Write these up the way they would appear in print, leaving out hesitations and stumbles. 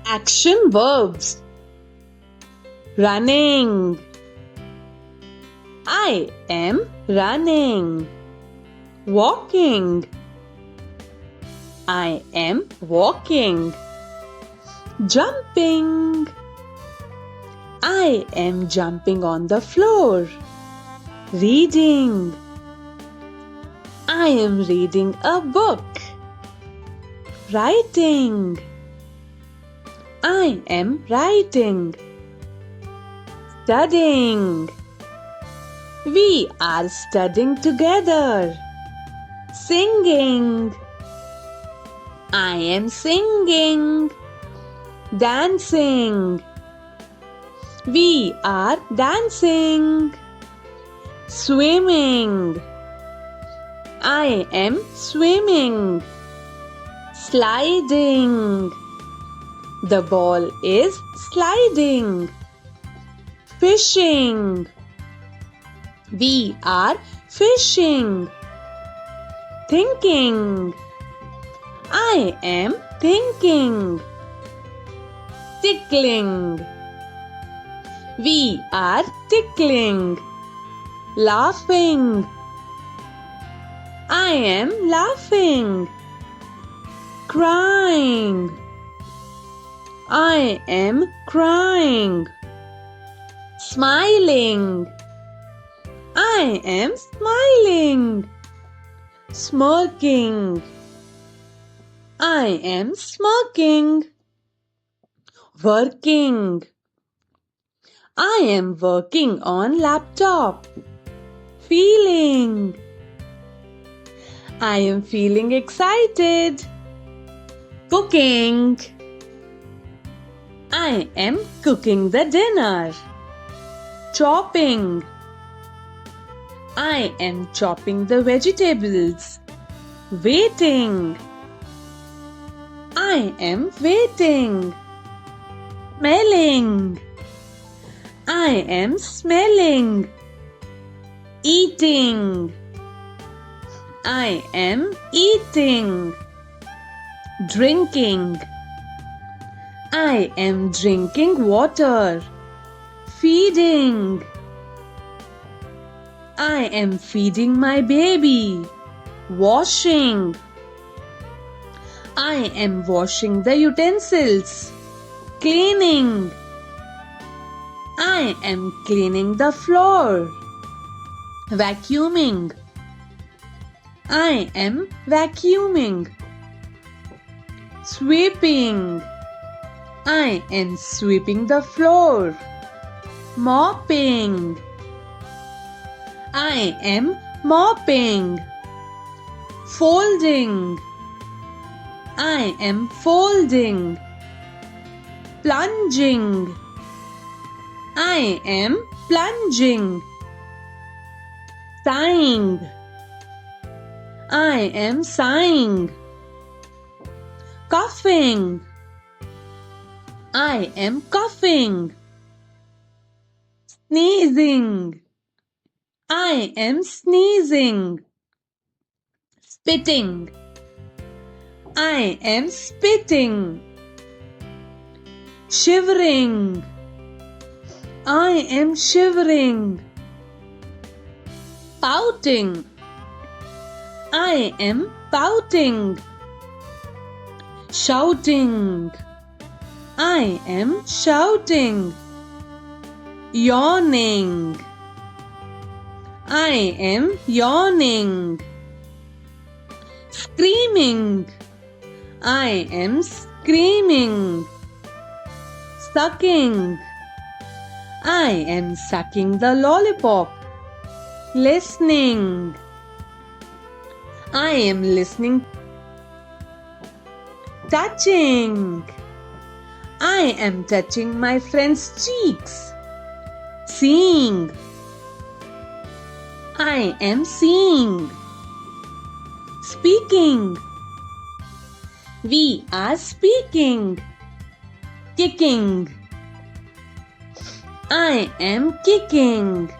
Action verbs. Running. I am running. Walking. I am walking. Jumping. I am jumping on the floor. Reading. I am reading a book. Writing. I am writing. Studying. We are studying together. Singing. I am singing. Dancing. We are dancing. Swimming. I am swimming. Sliding. The ball is sliding. Fishing. We are fishing. Thinking. I am thinking. Tickling. We are tickling. Laughing. I am laughing. Crying. I am crying. Smiling. I am smiling. Smirking. I am smirking. Working. I am working on laptop. Feeling. I am feeling excited. Cooking. I am cooking the dinner. Chopping. I am chopping the vegetables. Waiting. I am waiting. Smelling. I am smelling. Eating. I am eating. Drinking. I am drinking water. Feeding. I am feeding my baby. Washing. I am washing the utensils. Cleaning. I am cleaning the floor. Vacuuming. I am vacuuming. Sweeping. I am sweeping the floor. Mopping. I am mopping. Folding. I am folding. Plunging. I am plunging. Sighing. I am sighing. Coughing. I am coughing. Sneezing. I am sneezing. Spitting. I am spitting. Shivering. I am shivering. Pouting. I am pouting. Shouting. I am shouting. Yawning. I am yawning. Screaming. I am screaming. Sucking. I am sucking the lollipop. Listening. I am listening. Touching. I am touching my friend's cheeks. Seeing. I am seeing. Speaking. We are speaking. Kicking. I am kicking.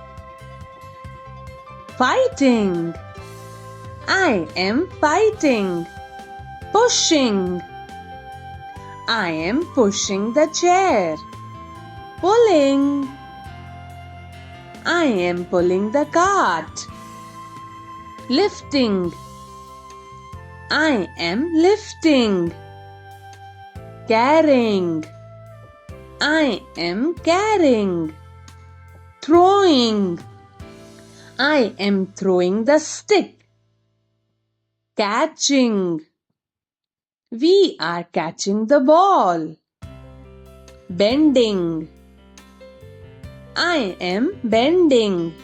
Fighting. I am fighting. Pushing. I am pushing the chair. Pulling. I am pulling the cart. Lifting. I am lifting. Carrying. I am carrying. Throwing. I am throwing the stick. Catching. We are catching the ball. Bending. I am bending.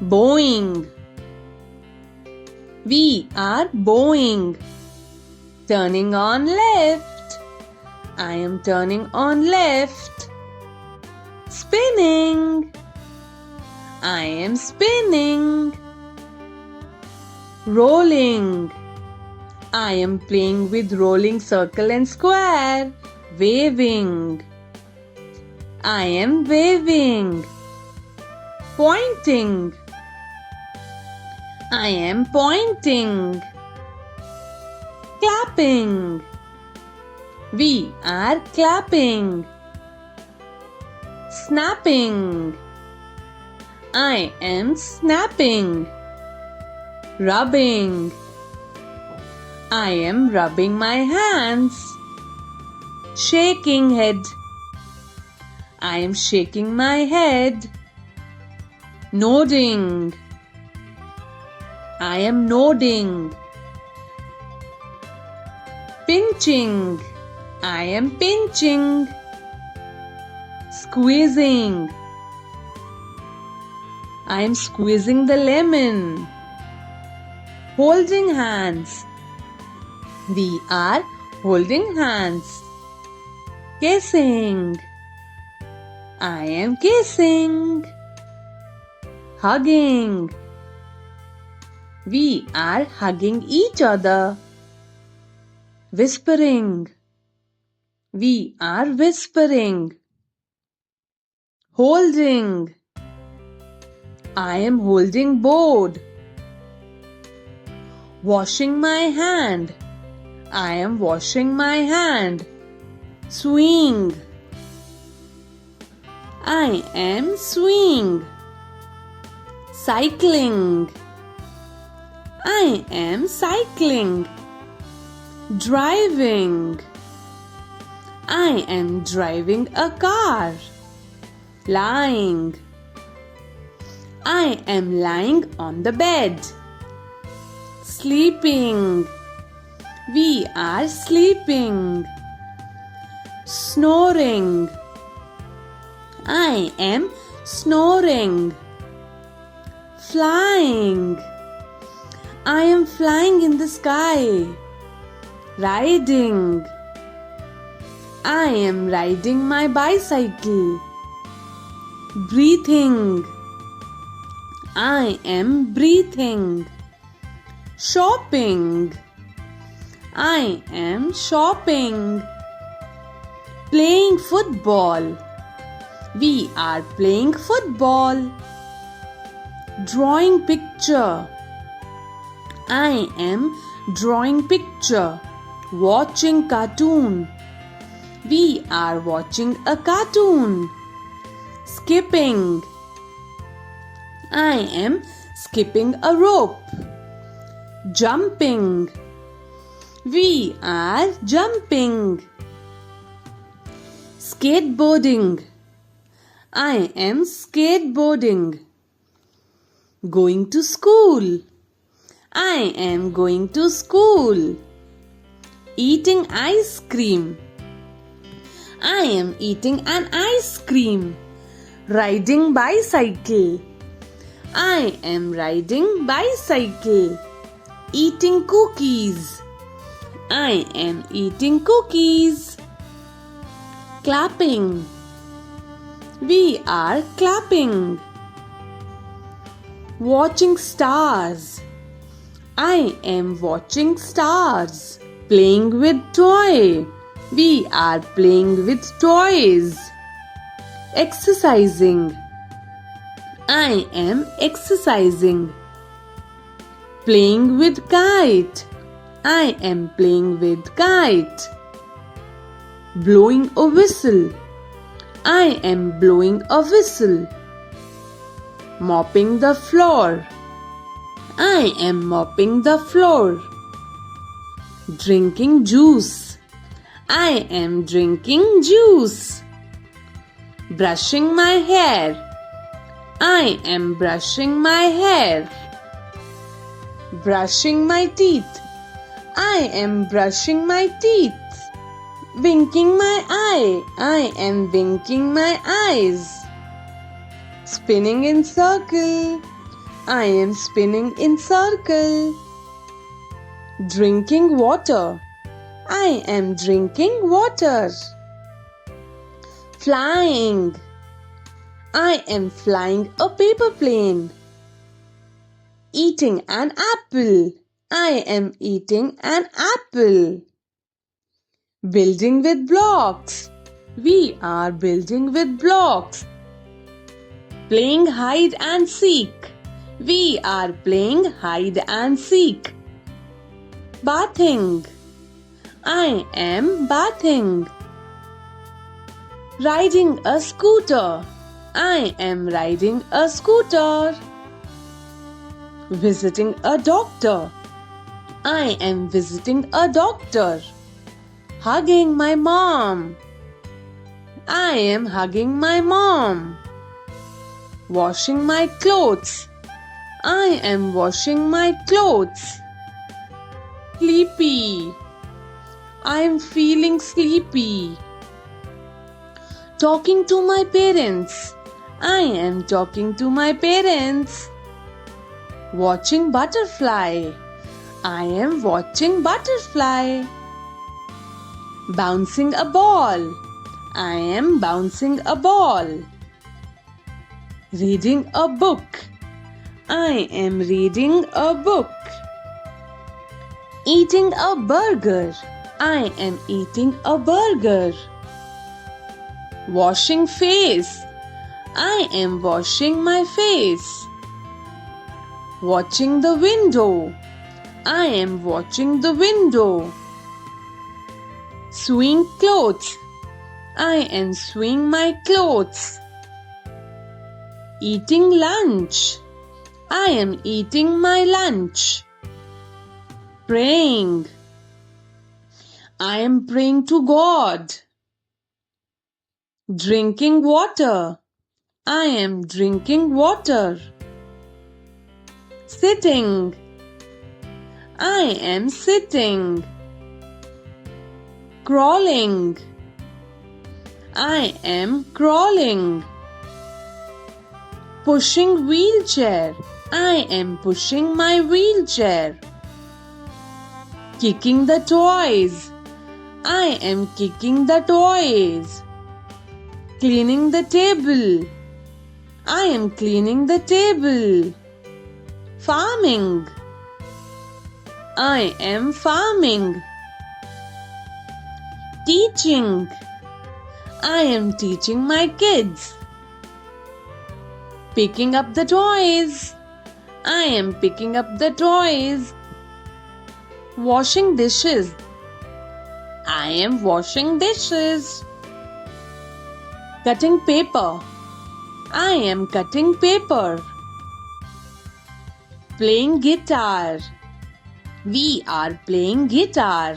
Bowing. We are bowing. Turning on left. I am turning on left. Spinning. I am spinning. Rolling. I am playing with rolling circle and square. Waving. I am waving. Pointing. I am pointing. Clapping. We are clapping. Snapping. I am snapping. Rubbing. I am rubbing my hands. Shaking head. I am shaking my head. Nodding. I am nodding. Pinching. I am pinching. Squeezing. I am squeezing the lemon. Holding hands. We are holding hands. Kissing. I am kissing. Hugging. We are hugging each other. Whispering. We are whispering. Holding. I am holding board. Washing my hand. I am washing my hand. Swing. I am swing. Cycling. I am cycling. Driving. I am driving a car. Lying. I am lying on the bed. Sleeping. We are sleeping. Snoring. I am snoring. Flying. I am flying in the sky. Riding. I am riding my bicycle. Breathing. I am breathing. Shopping. I am shopping. Playing football. We are playing football. Drawing picture. I am drawing picture. Watching cartoon. We are watching a cartoon. Skipping. I am skipping a rope. Jumping. We are jumping. Skateboarding. I am skateboarding. Going to school. I am going to school. Eating ice cream. I am eating an ice cream. Riding bicycle. I am riding bicycle. Eating cookies. I am eating cookies. Clapping. We are clapping. Watching stars. I am watching stars. Playing with toy. We are playing with toys. Exercising. I am exercising. Playing with kite. I am playing with kite. blowing a whistle. I am blowing a whistle. Mopping the floor. I am mopping the floor. Drinking juice. I am drinking juice. Brushing my hair. I am brushing my hair. Brushing my teeth. I am brushing my teeth. Winking my eye. I am winking my eyes. Spinning in circle. I am spinning in circle. Drinking water. I am drinking water. Flying. I am flying a paper plane. Eating an apple. I am eating an apple. Building with blocks. We are building with blocks. Playing hide and seek. We are playing hide and seek. Bathing. I am bathing. Riding a scooter. I am riding a scooter. Visiting a doctor. I am visiting a doctor. Hugging my mom. I am hugging my mom. Washing my clothes. I am washing my clothes. Sleepy. I am feeling sleepy. Talking to my parents. I am talking to my parents. Watching butterfly. I am watching butterfly. Bouncing a ball. I am bouncing a ball. Reading a book. I am reading a book. Eating a burger. I am eating a burger. Washing face. I am washing my face. Watching the window. I am watching the window. Sewing clothes. I am sewing my clothes. Eating lunch. I am eating my lunch. Praying. I am praying to God. Drinking water. I am drinking water. Sitting. I am sitting. Crawling. I am crawling. Pushing wheelchair. I am pushing my wheelchair. Kicking the toys. I am kicking the toys. Cleaning the table. I am cleaning the table. Farming. I am farming. Teaching. I am teaching my kids. Picking up the toys. I am picking up the toys. Washing dishes. I am washing dishes. Cutting paper. I am cutting paper. Playing guitar. We are playing guitar.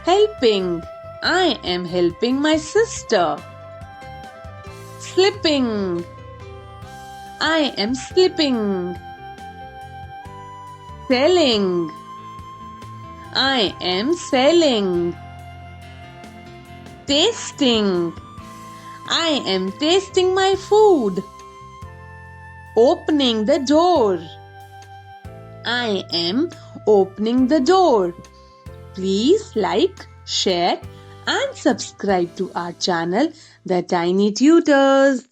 Helping. I am helping my sister. Slipping. I am slipping. Selling. I am selling. Tasting. I am tasting my food. Opening the door. I am opening the door. Please like, share and subscribe to our channel, The Tiny Tutors.